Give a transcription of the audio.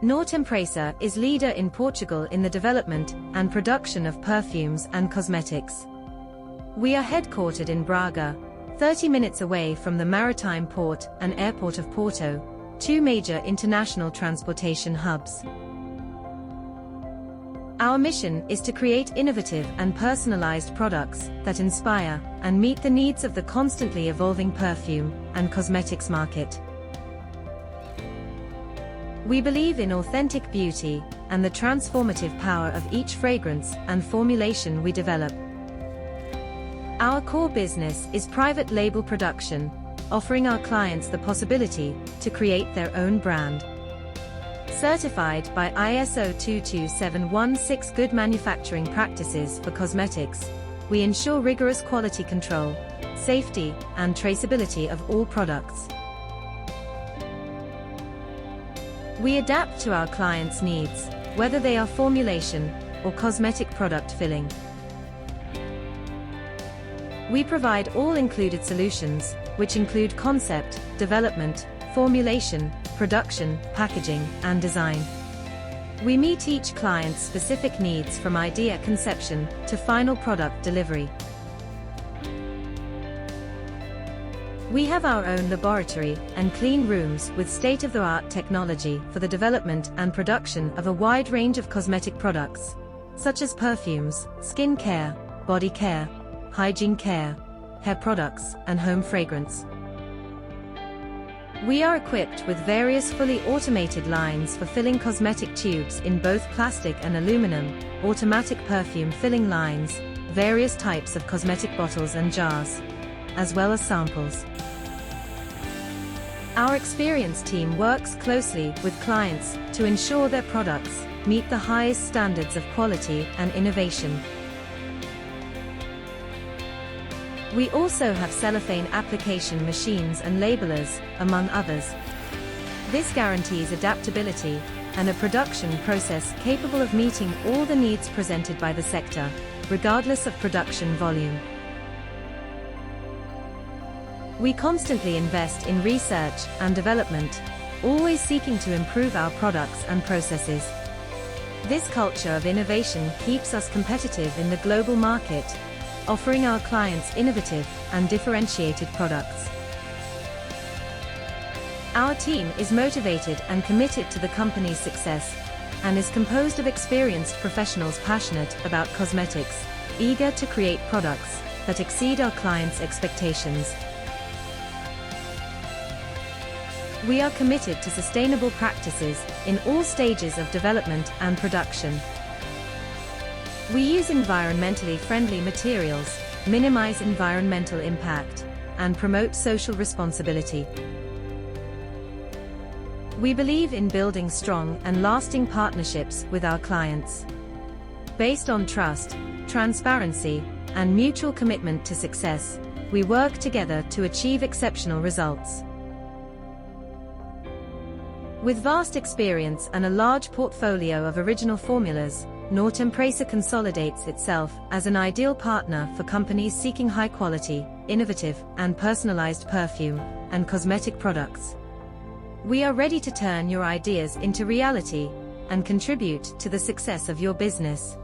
Nortempresa is leader in Portugal in the development and production of perfumes and cosmetics. We are headquartered in Braga, 30 minutes away from the maritime port and airport of Porto, two major international transportation hubs. Our mission is to create innovative and personalized products that inspire and meet the needs of the constantly evolving perfume and cosmetics market. We believe in authentic beauty and the transformative power of each fragrance and formulation we develop. Our core business is private label production, offering our clients the possibility to create their own brand. Certified by ISO 22716 Good Manufacturing Practices for Cosmetics, we ensure rigorous quality control, safety, and traceability of all products. We adapt to our clients' needs, whether they are formulation or cosmetic product filling. We provide all-included solutions, which include concept, development, formulation, production, packaging, and design. We meet each client's specific needs from idea conception to final product delivery. We have our own laboratory and clean rooms with state-of-the-art technology for the development and production of a wide range of cosmetic products, such as perfumes, skin care, body care, hygiene care, hair products, and home fragrance. We are equipped with various fully automated lines for filling cosmetic tubes in both plastic and aluminum, automatic perfume filling lines, various types of cosmetic bottles and jars, as well as samples. Our experienced team works closely with clients to ensure their products meet the highest standards of quality and innovation. We also have cellophane application machines and labelers, among others. This guarantees adaptability and a production process capable of meeting all the needs presented by the sector, regardless of production volume. We constantly invest in research and development, always seeking to improve our products and processes. This culture of innovation keeps us competitive in the global market, offering our clients innovative and differentiated products. Our team is motivated and committed to the company's success, and is composed of experienced professionals passionate about cosmetics, eager to create products that exceed our clients' expectations. We are committed to sustainable practices in all stages of development and production. We use environmentally friendly materials, minimize environmental impact, and promote social responsibility. We believe in building strong and lasting partnerships with our clients. Based on trust, transparency, and mutual commitment to success, we work together to achieve exceptional results. With vast experience and a large portfolio of original formulas, Nortempresa consolidates itself as an ideal partner for companies seeking high-quality, innovative, and personalized perfume and cosmetic products. We are ready to turn your ideas into reality and contribute to the success of your business.